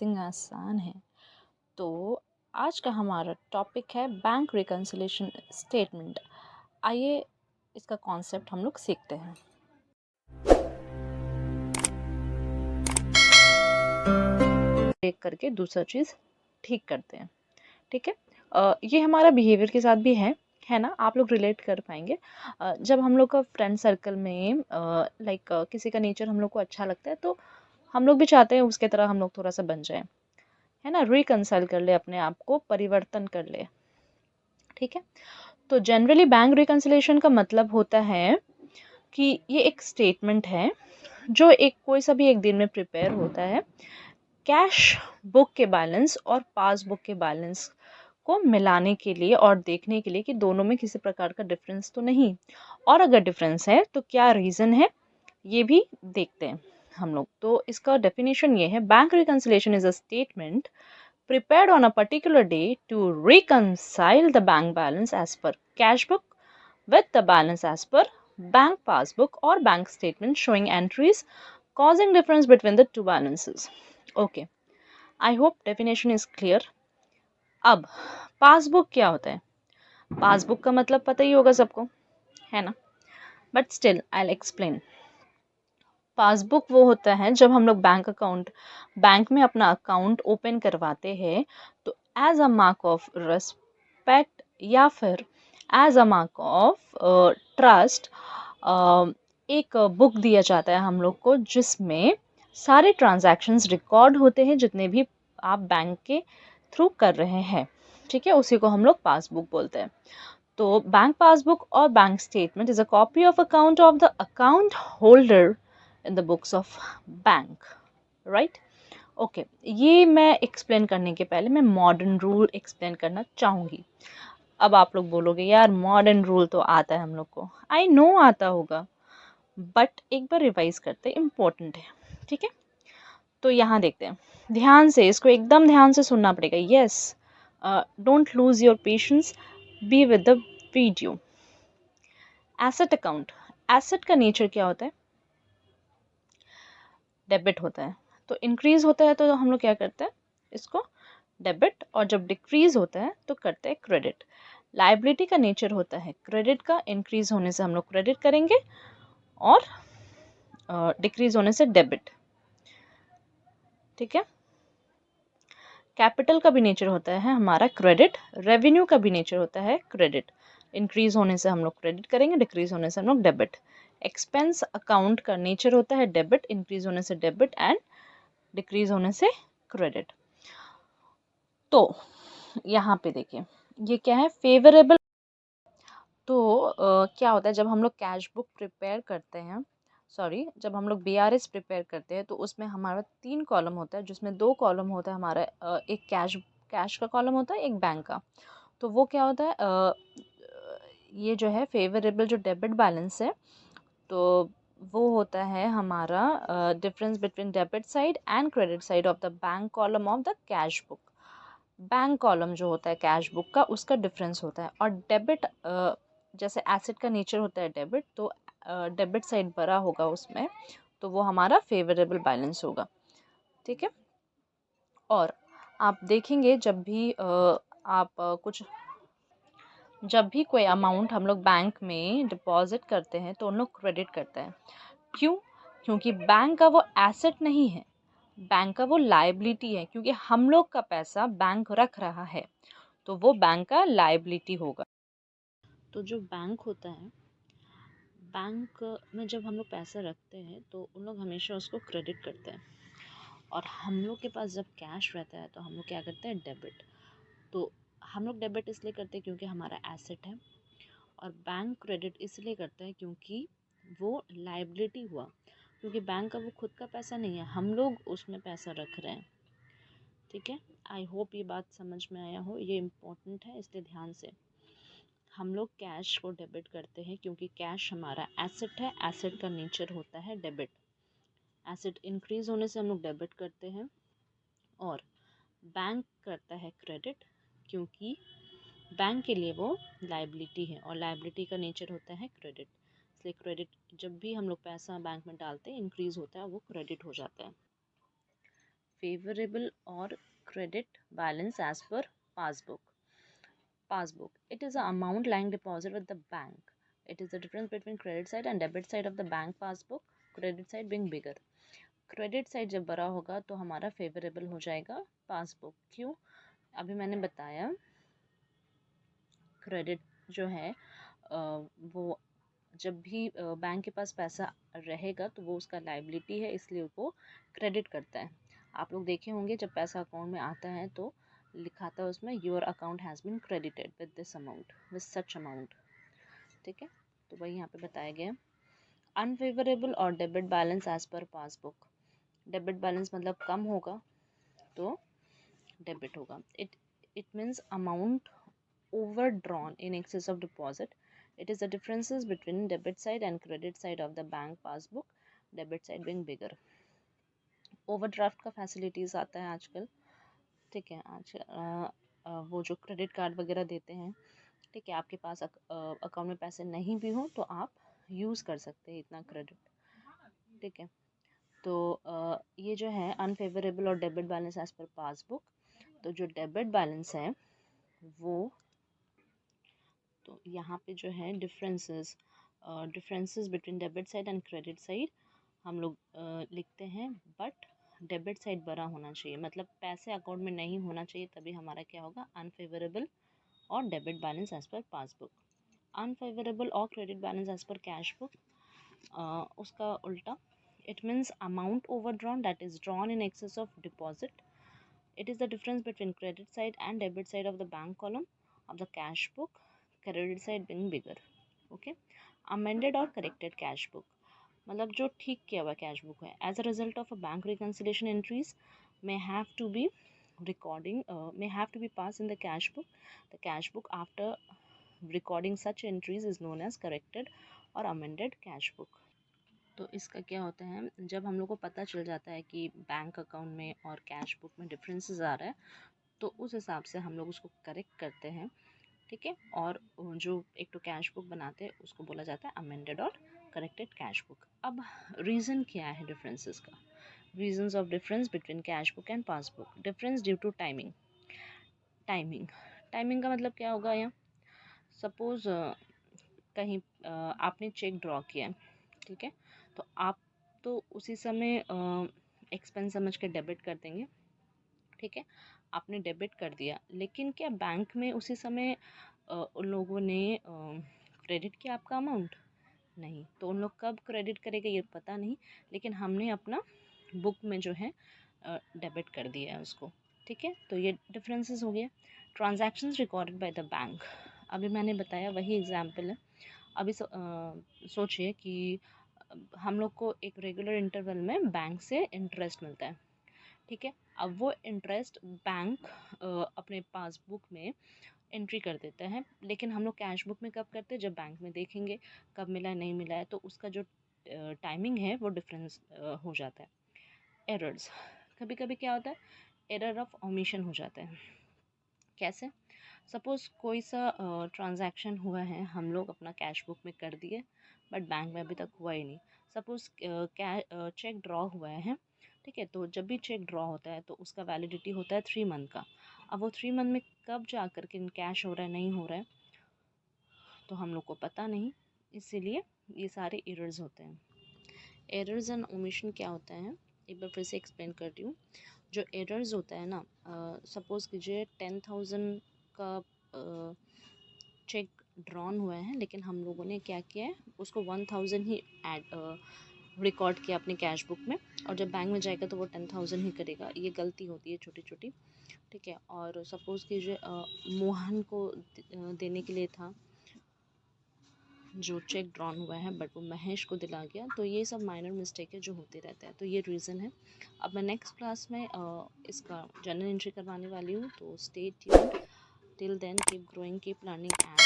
Processing आसान है। तो आज का हमारा टॉपिक है बैंक रिकन्सिलिएशन स्टेटमेंट। आइए इसका कॉन्सेप्ट हम लोग सीखते हैं। एक करके दूसरा चीज़ ठीक करते हैं। ठीक है, ये हमारा बिहेवियर के साथ भी है ना, आप लोग रिलेट कर पाएंगे। जब हम लोग का फ्रेंड सर्कल में लाइक किसी का नेचर हम लोग को अच्छा लगता है तो हम लोग भी चाहते हैं उसके तरह हम लोग थोड़ा सा बन जाए, है ना, रिकंसाइल कर ले, अपने आप को परिवर्तन कर ले। ठीक है, तो जनरली बैंक रिकंसिलेशन का मतलब होता है कि ये एक स्टेटमेंट है जो एक कोई सा भी एक दिन में प्रिपेयर होता है कैश बुक के बैलेंस और पासबुक के बैलेंस को मिलाने के लिए और देखने के लिए कि दोनों में किसी प्रकार का डिफरेंस तो नहीं, और अगर डिफरेंस है तो क्या रीज़न है, ये भी देखते हैं हम लोग। तो इसका डेफिनेशन ये है, bank reconciliation is a statement prepared on a particular day to reconcile the bank balance as per cash book with the balance as per bank passbook or bank statement showing entries causing difference between the two balances. Okay, I hope definition is clear. अब passbook क्या होता है? Passbook का मतलब पता ही होगा सबको, है ना, but still I will explain. Passbook वो होता है जब हम लोग बैंक में अपना अकाउंट ओपन करवाते हैं तो as a mark of respect या फिर as a mark of trust एक बुक दिया जाता है हम लोग को जिसमें सारे ट्रांजैक्शंस रिकॉर्ड होते हैं जितने भी आप बैंक के थ्रू कर रहे हैं। ठीक है, उसी को हम लोग पासबुक बोलते हैं। तो बैंक पासबुक और bank statement is a copy of account of the account holder in the books of bank, right. Okay, ये मैं एक्सप्लेन करने के पहले मैं मॉडर्न रूल एक्सप्लेन करना चाहूँगी। अब आप लोग बोलोगे यार मॉडर्न रूल तो आता है हम लोग को, आई नो आता होगा, बट एक बार रिवाइज करते, इम्पोर्टेंट है। ठीक है, तो यहाँ देखते हैं, ध्यान से इसको एकदम ध्यान से सुनना पड़ेगा। Yes, don't lose your patience, be with the video. Asset account, asset का नेचर क्या होता है? डेबिट होता है। तो इंक्रीज होता है तो हम लोग क्या करते हैं, इसको डेबिट, और जब डिक्रीज होता है तो करते हैं क्रेडिट। लाइबिलिटी का नेचर होता है क्रेडिट का, इंक्रीज होने से हम लोग क्रेडिट करेंगे और डिक्रीज होने से डेबिट। ठीक है, कैपिटल का भी नेचर होता है हमारा क्रेडिट, रेवेन्यू का भी नेचर होता है क्रेडिट, इंक्रीज होने से हम लोग क्रेडिट करेंगे, डिक्रीज होने से हम लोग डेबिट। एक्सपेंस अकाउंट का नेचर होता है डेबिट, इंक्रीज होने से डेबिट एंड डिक्रीज होने से क्रेडिट। तो यहाँ पे देखिए ये क्या है, फेवरेबल। तो क्या होता है जब हम लोग कैश बुक प्रिपेयर करते हैं, सॉरी, जब हम लोग बीआरएस प्रिपेयर करते हैं तो उसमें हमारा 3 कॉलम होता है, जिसमें 2 कॉलम होता है हमारा, एक कैश का कॉलम होता है, एक बैंक का। तो वो क्या होता है, ये जो है फेवरेबल जो डेबिट बैलेंस है, तो वो होता है हमारा difference between debit side and credit side of the bank column of the cash book. Bank column जो होता है कैश बुक का, उसका डिफरेंस होता है। और डेबिट, जैसे एसेट का नेचर होता है डेबिट, तो डेबिट साइड बड़ा होगा उसमें, तो वो हमारा फेवरेबल बैलेंस होगा। ठीक है, और आप देखेंगे जब भी जब भी कोई अमाउंट हम लोग बैंक में डिपॉजिट करते हैं तो उन लोग क्रेडिट करते हैं। क्यों? क्योंकि बैंक का वो एसेट नहीं है, बैंक का वो लायबिलिटी है, क्योंकि हम लोग का पैसा बैंक रख रहा है तो वो बैंक का लायबिलिटी होगा। तो जो बैंक होता है, बैंक में जब हम लोग पैसा रखते हैं तो उन लोग हमेशा उसको क्रेडिट करते हैं, और हम लोग के पास जब कैश रहता है तो हम लोग क्या करते हैं, डेबिट। तो हम लोग डेबिट इसलिए करते हैं क्योंकि हमारा एसेट है, और बैंक क्रेडिट इसलिए करता है क्योंकि वो लायबिलिटी हुआ, क्योंकि बैंक का वो खुद का पैसा नहीं है, हम लोग उसमें पैसा रख रहे हैं। ठीक है, आई होप ये बात समझ में आया हो, ये इम्पोर्टेंट है इसलिए ध्यान से। हम लोग कैश को डेबिट करते हैं क्योंकि कैश हमारा एसेट है, एसेट का नेचर होता है डेबिट। एसेट इंक्रीज होने से हम लोग डेबिट करते हैं, और बैंक करता है क्रेडिट क्योंकि बैंक के लिए वो लायबिलिटी है, और लायबिलिटी का नेचर होता है क्रेडिट, इसलिए क्रेडिट जब भी हम लोग पैसा बैंक में डालते हैं इंक्रीज होता है, वो क्रेडिट हो जाता है। favorable or credit balance as per passbook. Passbook. It is the amount lying deposit with the bank. It is the difference between credit side and debit side of the bank passbook. Credit side being bigger. Credit side जब बड़ा होगा तो हमारा favourable हो जाएगा passbook. क्यों? अभी मैंने बताया क्रेडिट जो है वो जब भी बैंक के पास पैसा रहेगा तो वो उसका लाइबिलिटी है, इसलिए वो क्रेडिट करता है. आप लोग देखे होंगे जब पैसा अकाउंट में आता है तो लिखा था उसमें your account has been credited with this amount, with such amount. ठीक है, तो वही यहाँ पे बताया गया. अनफेवरेबल और debit balance as per passbook. Debit balance मतलब कम होगा तो डेबिट होगा. It means amount overdrawn in excess of deposit. It is the differences between debit side and credit side of the bank passbook, debit side being bigger. Overdraft का facilities आता है आजकल. ठीक है, आज वो जो क्रेडिट कार्ड वगैरह देते हैं, ठीक है, आपके पास अकाउंट में पैसे नहीं भी हो तो आप यूज़ कर सकते हैं इतना क्रेडिट. ठीक है, तो ये जो है अनफेवरेबल और debit balance as per passbook. तो जो डेबिट बैलेंस है वो, तो यहाँ पे जो है differences between debit side and credit side हम लोग लिखते हैं. बट डेबिट साइड बड़ा होना चाहिए, मतलब पैसे अकाउंट में नहीं होना चाहिए, तभी हमारा क्या होगा अनफेवरेबल और debit balance as per passbook. Unfavourable और credit balance as per cash book, उसका उल्टा. It means amount overdrawn that is drawn in excess of deposit. It is the difference between credit side and debit side of the bank column of the cash book, credit side being bigger. Okay. Amended or corrected cash book, मतलब जो ठीक किया हुआ cash book है. As a result of a bank reconciliation entries may have to be passed in the cash book. The cash book after recording such entries is known as corrected or amended cash book. तो इसका क्या होता है, जब हम लोग को पता चल जाता है कि बैंक अकाउंट में और कैश बुक में डिफरेंसेस आ रहा है तो उस हिसाब से हम लोग उसको करेक्ट करते हैं. ठीक है, और जो एक तो कैश बुक बनाते हैं उसको बोला जाता है अमेंडेड और करेक्टेड कैश बुक. अब रीज़न क्या है डिफरेंसेस का? Reasons of difference between cash book and passbook. Difference due to timing. Timing का मतलब क्या होगा? यहाँ सपोज कहीं आपने चेक ड्रॉ किया है, ठीक है, तो आप तो उसी समय एक्सपेंस समझ के डेबिट कर देंगे. ठीक है, आपने डेबिट कर दिया, लेकिन क्या बैंक में उसी समय उन लोगों ने क्रेडिट किया आपका अमाउंट? नहीं. तो उन लोग कब क्रेडिट करेंगे ये पता नहीं, लेकिन हमने अपना बुक में जो है डेबिट कर दिया है उसको. ठीक है, तो ये डिफरेंसेस हो गए. Transactions recorded by the bank. अभी मैंने बताया वही एग्जाम्पल है. अभी सोचिए कि हम लोग को एक रेगुलर इंटरवल में बैंक से इंटरेस्ट मिलता है. ठीक है, अब वो इंटरेस्ट बैंक अपने पासबुक में एंट्री कर देता है, लेकिन हम लोग कैश बुक में कब करते हैं? जब बैंक में देखेंगे कब मिला है नहीं मिला है, तो उसका जो टाइमिंग है वो डिफरेंस हो जाता है. एरर्स. कभी कभी क्या होता है, एरर ऑफ ओमिशन हो जाता है. कैसे? सपोज़ कोई सा ट्रांजैक्शन हुआ है, हम लोग अपना कैश बुक में कर दिए बट बैंक में अभी तक हुआ ही नहीं. सपोज़ चेक ड्रॉ हुआ है, ठीक है, तो जब भी चेक ड्रॉ होता है तो उसका वैलिडिटी होता है 3 मंथ का. अब वो 3 मंथ में कब जा कर के कैश हो रहा है नहीं हो रहा है तो हम लोग को पता नहीं, इसीलिए ये सारे एरर्स होते हैं. एरर्स एंड ओमिशन क्या होता है, एक बार फिर से एक्सप्लेन करती हूँ. जो एरर्स होता है ना, सपोज़ कीजिए 10,000 का चेक ड्रॉन हुआ है, लेकिन हम लोगों ने क्या किया है, उसको 1,000 ही रिकॉर्ड किया अपने कैश बुक में, और जब बैंक में जाएगा तो वो 10,000 ही करेगा. ये गलती होती है छोटी छोटी. ठीक है, और सपोज़ कीजिए मोहन को देने के लिए था जो चेक ड्रॉन हुआ है, बट वो महेश को दिला गया. तो ये सब माइनर मिस्टेक है जो होते रहते हैं. तो ये रीज़न है. अब मैं नेक्स्ट क्लास में इसका जर्नल एंट्री करवाने वाली हूँ, तो stay tuned. Till then keep growing, keep learning and